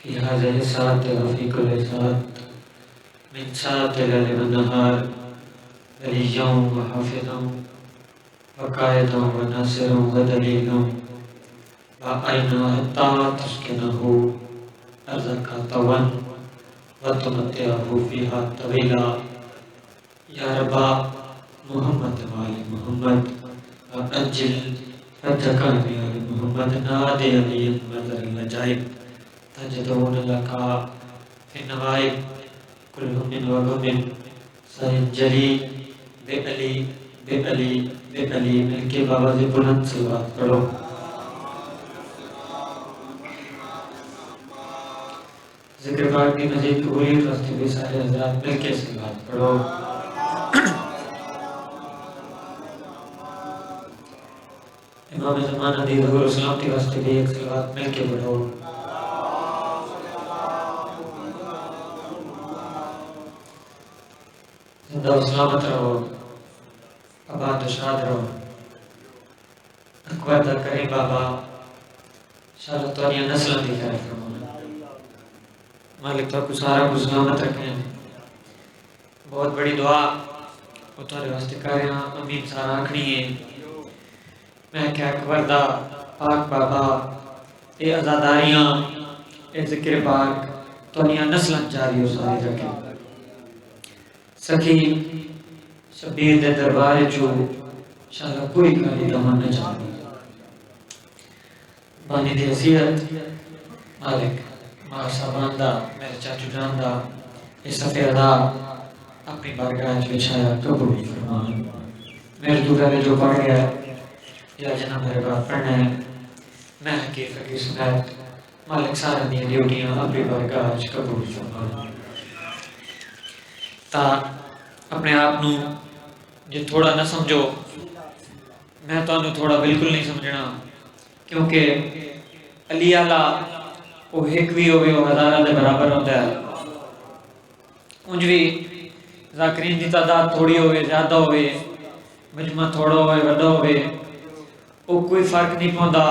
في هذه الساعة وفي كل ساعة من ساعة الليل والنهار وليا وحافظا وقائدا وناصرا ودليلا وأين حتى تسكنه أرزقك طوعا وتمتعه فيها طويلا يا رب محمد وآل محمد وأجل فتك بآل محمد نادي علي المنظر العجائب تجدون لك في النوائب كل هم وغم سينجلي بألي بألي بألي مل کے بابا جی بلند صلوات پڑھو. ذکر پاک کی مزید قبولیت واسطے بھی سارے حضرات مل کے صلوات پڑھو. امام زمانہ دی ظہور و سلامتی واسطے بھی ایک صلوات مل کے پڑھو. زندہ و سلامت رہو، آباد و شاد رہو. اکبر دا کریم بابا شاید توانیاں نسلوں دی خیر فرمانا. مالک تو کو سارا کو سلامت رکھیں. بہت بڑی دعا وہ تھوڑے واسطے کر رہے ہیں. امین سارا آکھنی ہے میں کہ اکبر دا پاک بابا اے ازاداریاں اے ذکر پاک توانیاں نسلوں جاری ہو ساری رکھیں. سکی شبیر دے دربار جو شاءاللہ کوئی گالی دمان نہ جانے. بانی دی حیثیت مالک مار صاحبان دا میرے چاچو جان دا اس صفحہ دا اپنی بارگاہ جو چھایا قبول فرمان. میرے دو پہلے جو پڑھ گیا یا جناب میرے بات پڑھنا ہے میں حقیقت کی سنت مالک سارا دیا ڈیوٹیاں اپنی بارگاہ قبول فرمان. تا اپنے آپ نو جے تھوڑا نہ سمجھو میں تو انہوں تھوڑا بالکل نہیں سمجھنا کیونکہ علی اللہ وہ ایک بھی ہوئے وہ ہزارہ دے برابر ہوتا ہے. انج بھی ذاکرین دی تعداد تھوڑی ہوئے زیادہ ہوئے مجمع تھوڑا ہوئے وڈا ہوئے وہ کوئی فرق نہیں پوندا.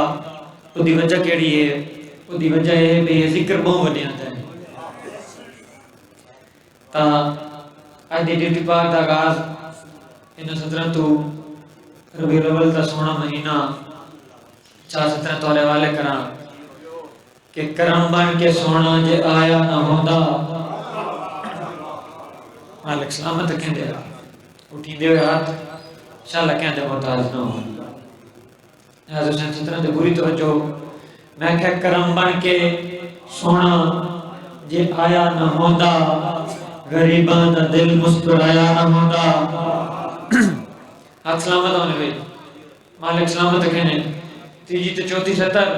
وہ دی وجہ کیڑی ہے؟ وہ دی وجہ ہے بے ذکر بہت وڈے آتا ہے. تا آج دی ڈیوٹی پاک دا آغاز ان 17 تو ربیع الاول دا سونا مہینہ 4-17 تولے والے کراں کہ کرم بن کے سونا جے آیا نہ ہوندا. مالک سلامت رکھیں دے اٹھیں دے ہاتھ انشاءاللہ کہیں دے محتاج نہ ہو. حضرت حسین 17 دے بری توجہ میں کہ کرم بن کے سونا جے آیا نہ ہوندا غریبان دا دل مسکرایا نہ ہوندا. ہاتھ سلامت ہونے گئی. مالک سلامت رکھنے. تیجی تے چوتھی 70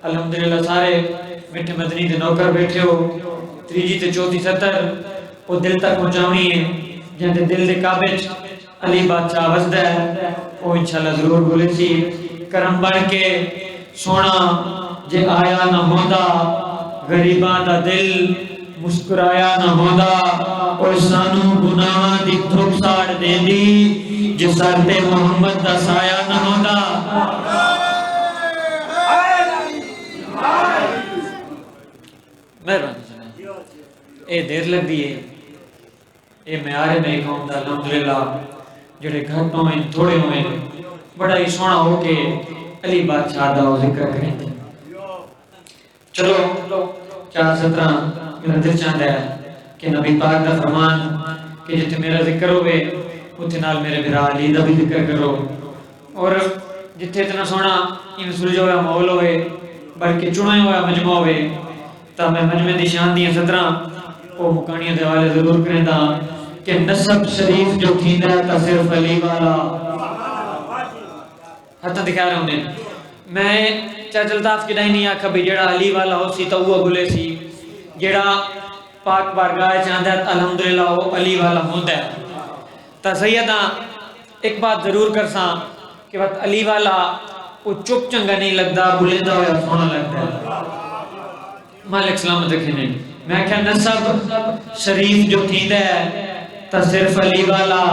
الحمدللہ سارے میٹھے مدنی دے نوکر بیٹھے ہو. تیجی تے چوتھی 70 وہ دل تک پہنچاونی ہے جہاں دے دل دے کعبے علی بادشاہ وسدا ہے وہ انشاءاللہ ضرور بولے سی. کرم بن کے سونا جے آیا نہ ہوندا غریباں دا دل مسکرایا نہ ہوندا. اور سانو گناہ دی دھوپ ساڑ دے دی جے سر تے محمد دا سایہ نہ ہوندا. مہربانی جناب اے دیر لگ دی ہے اے معیار میری قوم دا الحمدللہ جڑے گھٹ ہوئے تھوڑے ہوئے بڑا ہی سونا ہو کے علی بادشاہ دا ذکر کریں. چلو 4:17 میرا دل چاہتا ہے کہ نبی پاک دا فرمان کہ جتے میرا ذکر ہوئے اتنے نال میرے بھرا علی دا بھی ذکر کرو. اور جتے اتنا سونا ان سلجھا ہوا ماحول ہوئے بلکہ چنا ہوا مجمع ہوئے تا میں مجمع دی شان دی 17 وہ مکانیاں دے والے ضرور کریں دا کہ نسب شریف جو تھیندا تا صرف علی والا. ہتھاں دکھا رہے ہوندے میں چاچا الطاف کی نہیں آکھا بھی جڑا علی والا ہو سی تو وہ بھولے سی جڑا پاک بارگاہ چاہتا ہے الحمدللہ وہ علی والا ہوتا ہے. تا سیدہ ایک بات ضرور کرساں کہ وقت علی والا وہ چپ چنگا نہیں لگتا بھولے دا ہوا سونا لگتا ہے. مالک سلامت رکھنے میں کہا نسب شریف جو تھیندا ہے تا صرف علی والا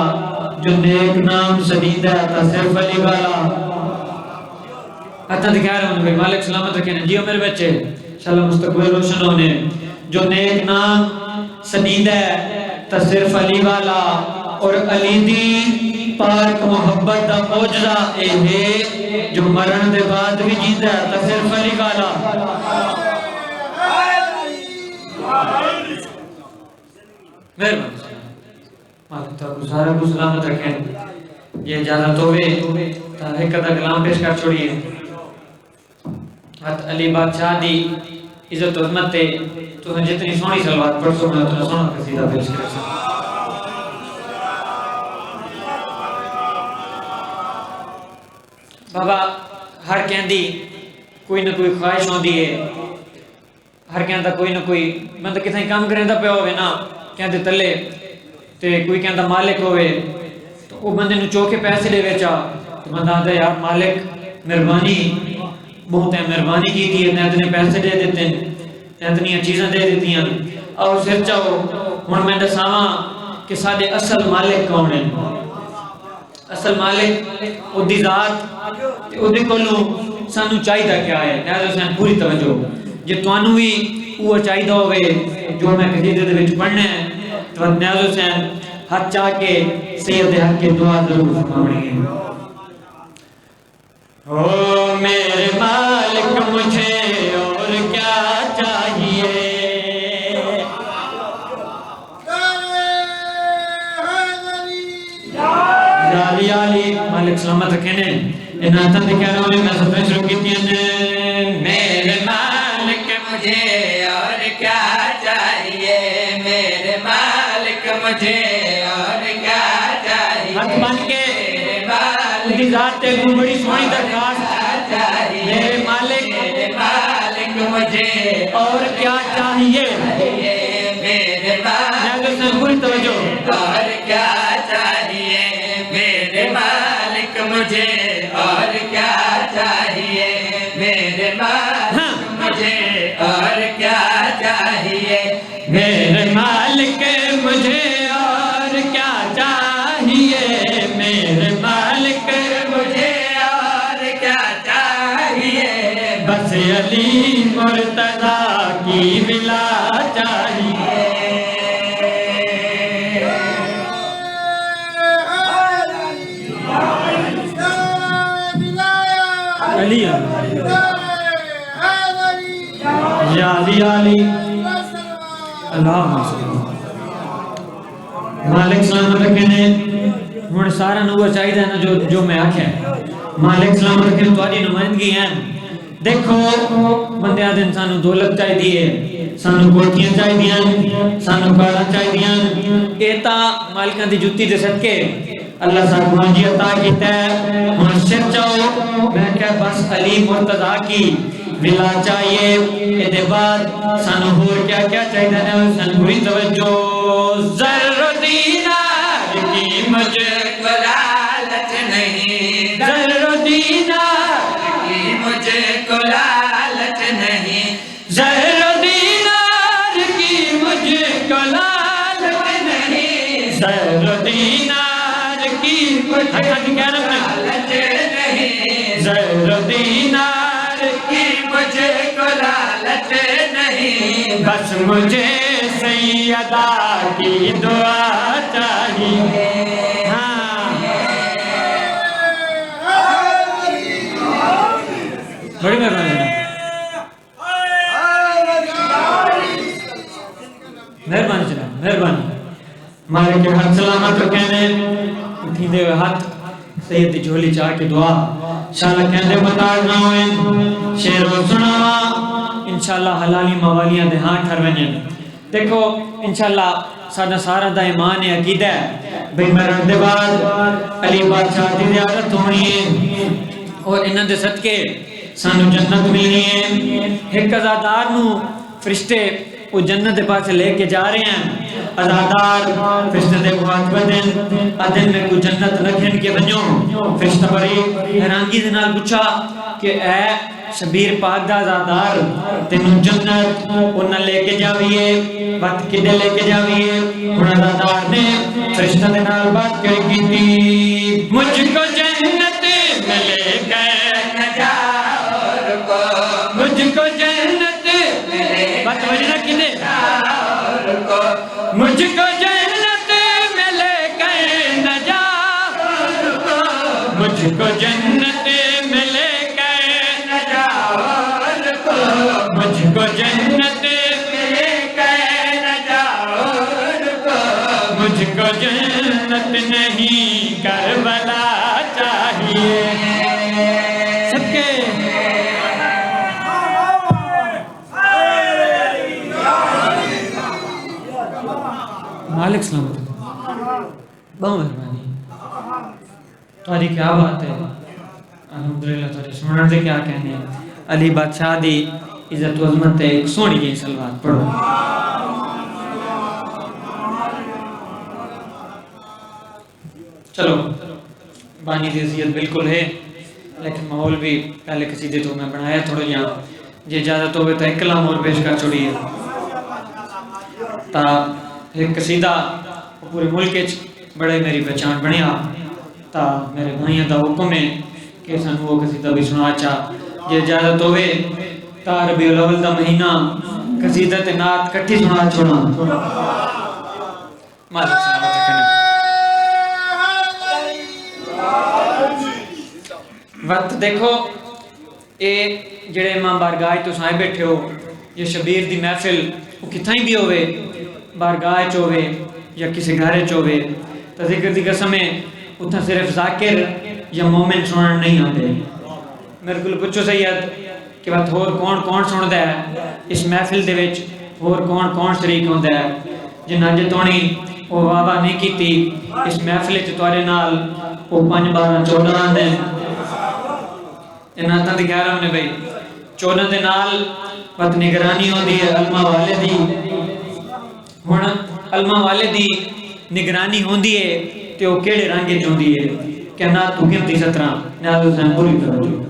جو نیک نام سدیدہ ہے تا صرف علی والا. ہتھاں دکھا رہے ہوں مالک سلامت رکھنے جیو میرے بچے انشاءاللہ مستقبل روشن ہونے جو نیک نام سدید ہے تا صرف علی والا اور علی دی پاک محبت دا موجزہ اے ہے جو مرن دے بعد بھی جیتا ہے تا صرف علی والا مہربانی مالک تا گزارہ کو سلامت رکھیں یہ اجازت ہوئے تا ایک ادھا کلام پیش کر چھوڑیے حضرت علی بادشاہ دی عزت و عظمت تے تو نے جتنی سونی صلوات پڑھ سو میں اتنا سونا قصیدہ پیش کر سکتا بابا ہر کہندی کوئی نہ کوئی خواہش ہوندی ہے ہر کہندا کوئی نہ کوئی بندہ کتھیں کام کریں دا پیا ہوئے نا کہندے تلے تے کوئی کہندا مالک ہوئے تو وہ بندے نو چوکے پیسے دے ویچا تو بندہ آدھا یار مالک مہربانی بہت ہے مہربانی کی تھی اتنے پیسے دے دیتے ہیں اتنی چیزیں دے دیتی ہیں اور سر چاہو ہن میں دساواں کہ ساڈے اصل مالک کون ہیں اصل مالک او دی ذات تے او دے کولوں سانو چاہیدا کیا ہے نیاز حسین پوری توجہ جے تانوں وی او چاہیدا ہوے جو میں قصیدے دے وچ پڑھنا ہے تو نیاز حسین ہاتھ چاہ کے سید حق کی دعا ضرور فرمائیں گے او میرے مالک مجھے اور کیا چاہیے علی علی مالک سلامت رکھنے انہاں تن کہہ رہا ہوں میں سب شروع کی تھی میرے مالک مجھے اور کیا چاہیے میرے مالک مجھے اور کیا چاہیے ہاتھ بن کے میری ذات تے کو بڑی سونی درخواست میرے مالک مجھے اور کیا چاہیے میرے مالک سے پوری توجہ اور کیا چاہیے میرے مالک مجھے اور کیا چاہیے میرے مالک مجھے اور کیا چاہیے میرے مالک مجھے اور کیا چاہیے میرے مالک مجھے اور کیا چاہیے بس علی مرتضیٰ کی ملا چاہیے علی یا علی علی اللہ مالک سلامت رکھنے ہن سارا نو چاہیے نا جو میں آکھیا مالک سلامت رکھنے تہاڈی نمائندگی ہیں دیکھو بندیاں دے انسانوں دولت چاہیے سانو کوٹھیاں چاہیے سانو کاراں چاہیے اے تا مالکاں دی جُتی دے صدقے اللہ صاحب مجھے عطا کیتا ہے ہن سر چاہو میں کہ بس علی مرتضیٰ کی ملا چاہیے اے بعد سانو ہور کیا کیا چاہیے نا سن پوری توجہ زر و دینار کی مجھے کو لالچ نہیں زر و دینار کی مجھے کو لالچ نہیں زر و دینار کی مجھے کو لالچ نہیں زر و دینار کی مجھے لالچ نہیں زر و دینار کی مجھے کو لالچ نہیں بس مجھے سیدہ کی دعا چاہیے ہاں بڑی مہربانی مہربانی جناب مہربانی مالک کے ہاتھ سلامت رکھنے اٹھیندے ہوئے ہاتھ سید دی جھولی چاہ کے دعا انشاءاللہ کہندے بتاڑ نہ ہوئے شیر و سناوا انشاءاللہ حلالی موالیاں دے ہاں ٹھرونے دیکھو انشاءاللہ سادہ سارا دا ایمان ہے عقیدہ ہے بھئی مرن دے بعد علی بادشاہ دی زیارت ہونی ہے اور انہاں دے صدقے سانو جنت ملنی ہے ایک ازادار نو فرشتے وہ جنت دے پاس لے کے جا رہے ہیں ازادار فرشتے دے کو ہاتھ بدن ادن میں کو جنت رکھن کے بنجو فرشتہ بڑی حیرانگی دے نال پوچھا کہ اے شبیر پاک دا ازادار تینوں جنت انہاں لے کے جاویے وقت کدے لے کے جاویے انہاں ازادار نے فرشتہ دے نال بات کری کی مجھ کو جنت میں لے گئے نہ جاؤ رکو مجھ کو جنت توجہ کنے مجھ کو جنت میں لے کر نہ جا مجھ کو جنت میں لے کر نہ جا مجھ کو جنت میں لے کر نہ جا مجھ کو جنت نہیں کربلا چاہیے سب کے مالک سلامت بہت مہربانی تاری کیا بات ہے الحمدللہ تاری سنن سے کیا کہنے ہیں علی بادشاہ دی عزت و عظمت ہے ایک سونی جی سلوات پڑھو چلو بانی دی عزیت بالکل ہے لیکن ماحول بھی پہلے قصیدے تو میں بنایا تھوڑا یہاں جی اجازت ہوئے تو ایک کلام اور پیش کر چھوڑی ہے تا ایک قصیدہ پورے ملک بڑے میری پہچان بنیا تا میرے بھائیوں دا حکم ہے کہ سن وہ قصیدہ بھی سنا چاہ جی اجازت ہوئے تا ربیع الاول دا مہینہ قصیدہ تے نعت کٹھی سنا چھوڑا مالک سلامت رکھنا وقت دیکھو اے جڑے امام بارگاہ تو سائے بیٹھے ہو یہ شبیر دی محفل وہ کتھائیں بھی ہوئے بارگاہ چوے یا کسی گھرے چوے تو ذکر دی قسمیں اتنا صرف ذاکر یا مومن سنن نہیں آتے میرے کو پوچھو سید کہ بات اور کون سندا ہے اس محفل دے وچ اور کون شریک ہوندا ہے جنہاں جے تونی وہ بابا نہیں کیتی اس محفل وچ تواڈے نال وہ 5 12 14 آندے انہاں تے گھر ہونے بھائی 14 دے نال بات نگرانی ہوندی ہے علماء والے دی ہن علماء والے دی نگرانی ہوندی ہے تے او کیڑے رنگ وچ ہوندی ہے کہ نہ تو گنتی 17 نہ تو سن پوری توجہ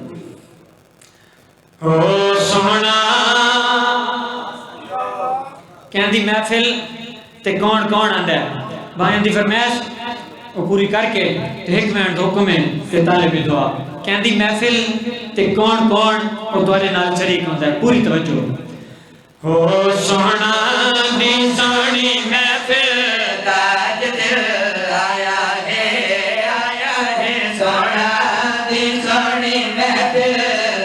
او سونا کہندی محفل تے کون آندا ہے بھائیاں دی فرمائش وہ پوری کر کے تے ایک منٹ حکم ہے تے طالب دعا کہندی محفل تے کون او تواڈے نال شریک ہوندا ہے پوری توجہ ہو سونا دی سونی محفل تاج دل آیا ہے سونا دی سونی محفل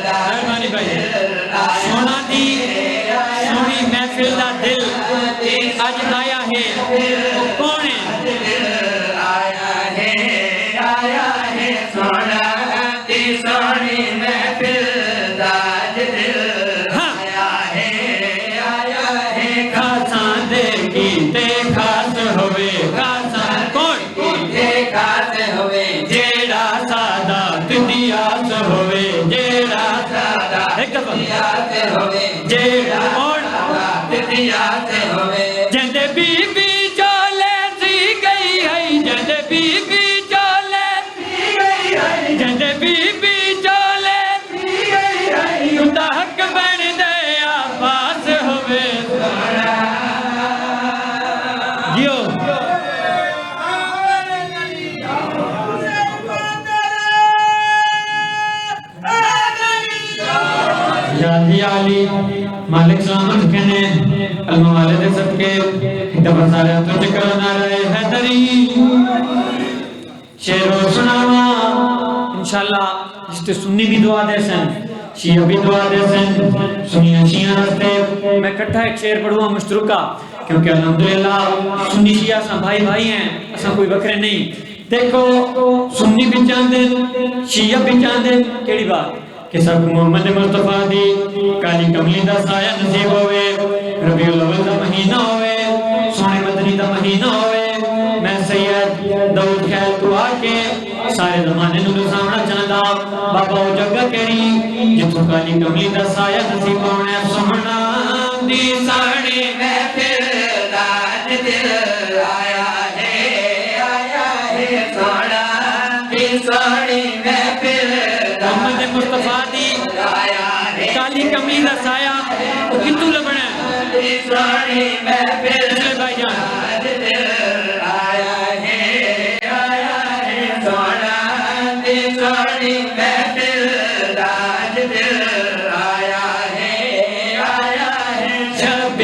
مہربانی بھائی سونا دی سونی محفل دا دل اج آیا ہے وہ کون ہے آیا ہے سونا دی سونی محفل تاج دل خاص ہوئے کون خاص ہوئے جیڑا سادات دیاس ہوئے جیڑا سادات ہوئے جیڑا سادات دیاس ہوئے جندے بی بی چولے سی گئی ہے جندے بی بی چولے سی گئی ہے جندے بی بی چولے سی گئی ہے خدا حق بن دے آباس ہوئے علی مالک سلامت کہنے علماء والے دے سب کے دفع سارے تو ذکر نعرہ حیدری شعر و سناوا انشاءاللہ جس تے سنی بھی دعا دے سن شیعہ بھی دعا دے سن سنیاں شیعہ رستے میں کٹھا ایک شعر پڑھوں مشترکہ کیونکہ الحمدللہ سنی شیعہ سن بھائی ہیں اساں کوئی بکرے نہیں دیکھو سنی بھی چاندے شیعہ بھی چاندے کیڑی بات کہ سب محمد مصطفیٰ دی کالی کملی دا سایہ نصیب ہوئے ربیع الاول دا مہینہ ہوئے سونے مدنی دا مہینہ ہوئے میں سید داؤد خیل تو آکے سارے زمانے نو سامنا چاہتا بابا او جگہ کری جتوں کالی کملی دا سایہ نصیب ہونے سونا دی ساڑی محفل تاج دل آیا ہے سونا دی ساڑی محفل محمد مصطفیٰ دی کالی کملی دا سایہ وہ کتوں لبنا ہے پچھلے بھائی جان آیا ہے سونا دی سوڑی محفل تاج دل آیا ہے شب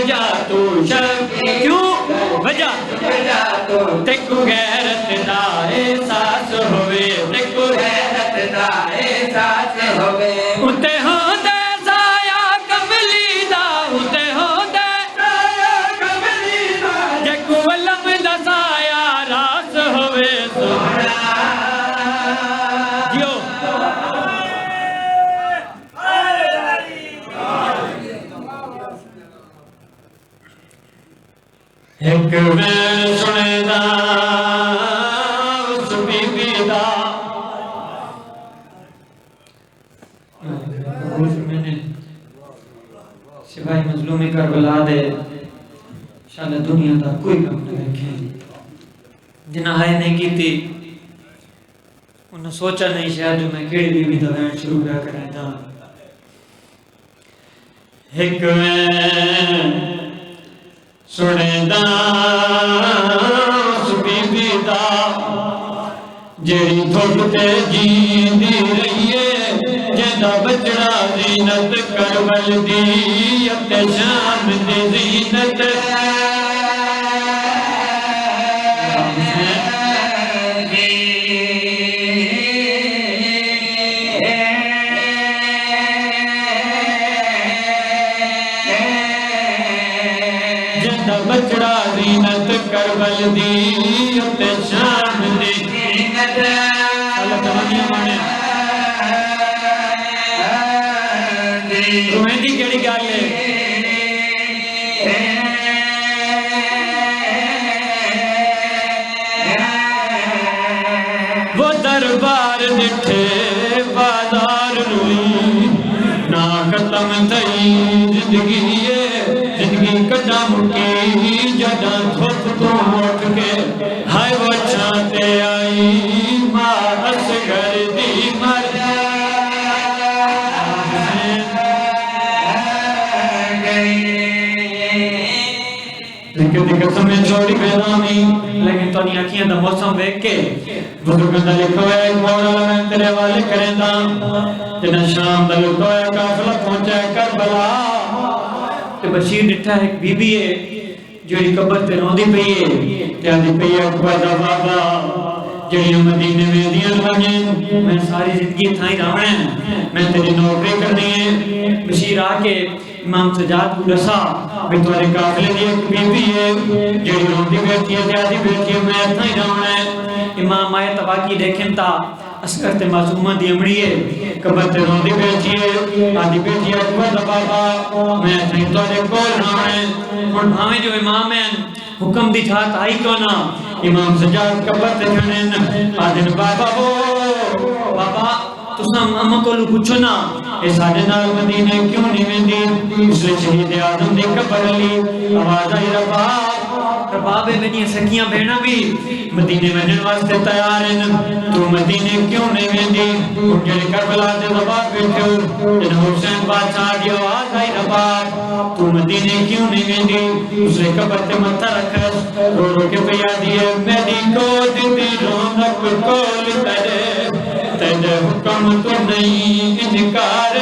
وجہ تو شب کیوں وجہ تے کو غیرت دا احساس ہوئے تے کو غیرت دا احساس ہوئے اتے ہوندے سایہ کملی دا اتے ہوندے سایہ کملی دا جے کو علم دا سایہ راس ہوئے سونا جیو ایک میں سنے دا اس بی بی دا میں نے سپاہی مظلومی کربلا دے شاید دنیا دا کوئی کم نہ دیکھیں جنہ ہائے نہیں کی تھی انہوں سوچا نہیں شاید جو میں کیڑی بی بی دا وین شروع کیا کریں دا ایک میں سنے دا اس بی بی دا جیڑی دھوکتے جیندی رہیے جیدہ بچڑا زینت کربل دی اب شام دی زینت جیدہ بچڑا زینت کربل دی اب شام دی زینت اللہ تمہیں مانے تمہیں دی کیڑی گال ہے وہ دربار دٹھے بازار روئی نا ختم تھی زندگی زندگی قدم کی جدہ دھوپ تو اٹھ کے ہائے وہ چھانتے آئی ماں اصغر دی مر سمیں چھوڑی بیدامی لیکن تو نہیں آکھیاں دا موسم بیک کے بزرگن دا لکھو ہے ایک موڑا میں تیرے والے کریں دا جنہ شام دا لکھو ہے کافلہ پہنچا ہے کربلا تے بشیر ڈٹھا ایک بی بی ہے جو ایک قبر تے روندی پئی ہے تے آدھی پئی ہے اکبر دا بابا جڑی مدینے میں دیاں لگیں میں ساری زندگی تھائی راونے ہیں میں تیری نوکری کرنی ہے بشیر آکے امام سجاد کو رسا بھی تمہارے قافلے دی ایک بی بی ہے جڑی روندی بیٹھی ہے جادی بیٹھی ہے میں اتنا ہی رہنا ہے امام آئے تباکی دیکھیں تا اسکر تے معصومہ دی امڑی ہے قبر تے روندی بیٹھی ہے آدھی بیٹھی ہے اکبر دا بابا میں اتنا ہی تمہارے کول رہنا ہے اور بھاویں جو امام ہیں حکم دی چھات آئی کونا امام سجاد قبر تے کھنن آدھن بابا بابا تسام اما کولو پوچھو نا اے ساڑے نال مدینے کیوں نہیں ویندی اس لئے شہید آدم دی قبر علی آواز آئی رباب میری سکیاں بہنا بھی مدینے میں واسطے تیار ہیں تو مدینے کیوں نہیں ویندی ان جڑے کربلا دے رباب بیٹھے ہو جن حسین بادشاہ دی آواز آئی رباب تو مدینے کیوں نہیں ویندی اس لئے قبر تے متھا رکھس رو رو کے پیا دیئے میری کو دی رونق کول ترے تیرے حکم تو نہیں انکار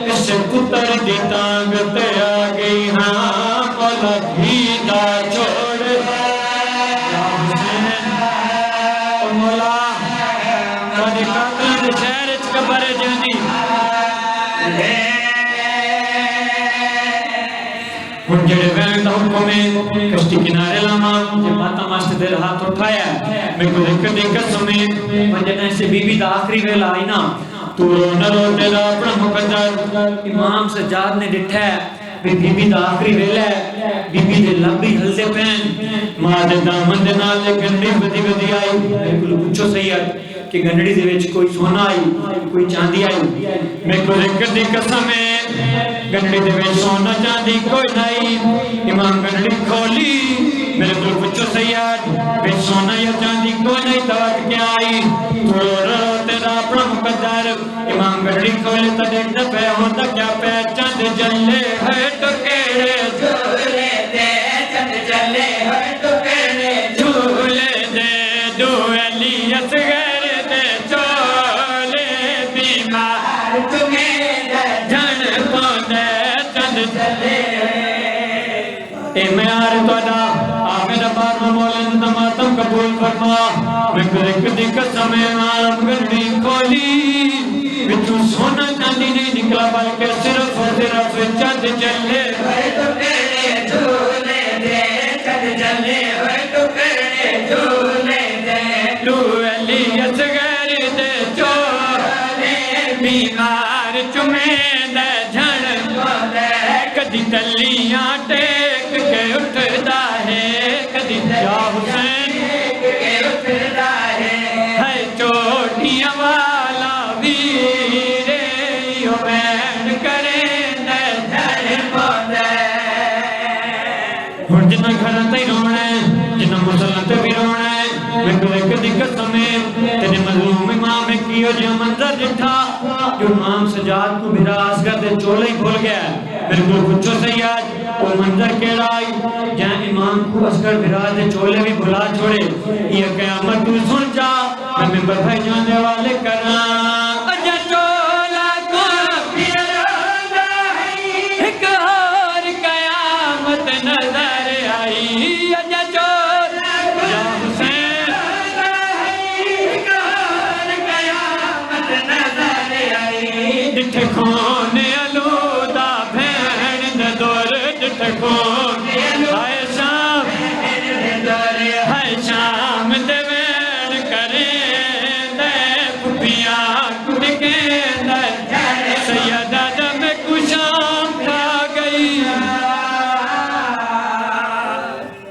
اس پتر دی تانگ تے آگئی ہاں مولا بھیدہ چھوڑ مولا کھانے کاکلان شہر اچ کبر جہنی ان جڑے وین دا حکمیں کشتی کنارے لاما جب باتا ماشت دیر ہاتھ اٹھایا میں کو ذکر دے قسمیں وجنہ سے بی بی دا آخری ویلا آئی نا تو رو نہ رو تیرا اپنا مقدر امام سجاد نے ڈٹھا ہے بی بی دا آخری ویلا ہے بی بی دے لمبی حلزے پہن ماں دے دامن دے نال دے گنڈی بدی بدی آئی میں کو پوچھو سید کہ گنڈی دے وچ کوئی سونا آئی کوئی چاندی آئی میں کو ذکر دی قسمیں گنڈی دے وچ سونا چاندی کوئی نہیں امام گنڈی کھولی میرے کو پوچھو سید وچ سونا یا چاندی کوئی نہیں توقع کیا آئی تو رو رو تیرا اپنا مقدر امام گنڈی کھولی تا دیکھ دفعہ ہوتا کیا پہچان جلے ہے تو کیڑے جھولے دے چند جلے ہے تو کیڑے جھولے دے دو علی اصغر دے چولے بیمار تمہیں جن پاندے چند جلے اے معیار تہاڈا آپ میرا بارواں مولن نمازم قبول فرما میں ایک دی قسم آپ گنڈی کھولی وچوں سونا چاندی نہیں نکلا بلکہ صرف اور صرف چند چلے ہوئے ٹکڑے جھولے دے چند چلے ہوئے ٹکڑے جھولے دے تو علی اصغر دے چولے بیمار چمے دے جھڑ کدی تلیاں ٹیک کے اٹھدا ہے کدی یا حسین کے اٹھدا ہے چوٹیاں والا ویرے یو بین کرے دے جھڑ پودے ہن جنہ گھر تے رونا ہے جنہ مسلط تے بھی رونا ہے میں ایک دی قسم ہے تیرے مظلوم امام کیو جو منظر ڈٹھا جو امام سجاد کو بھراس کر دے چولے ہی بھول گیا بالکل پوچھو سیاد وہ منظر کیڑا آئی جہاں امام کو اسکر بھراس دے چولے بھی بھلا چھوڑے یہ قیامت تو سن جا میں ممبر بھائی جانے والے کرنا اجا چولا کو پھرانا ہے ایک اور قیامت نظر آئی اجا چولا یا حسین ایک اور قیامت نظر آئی جتھے کھون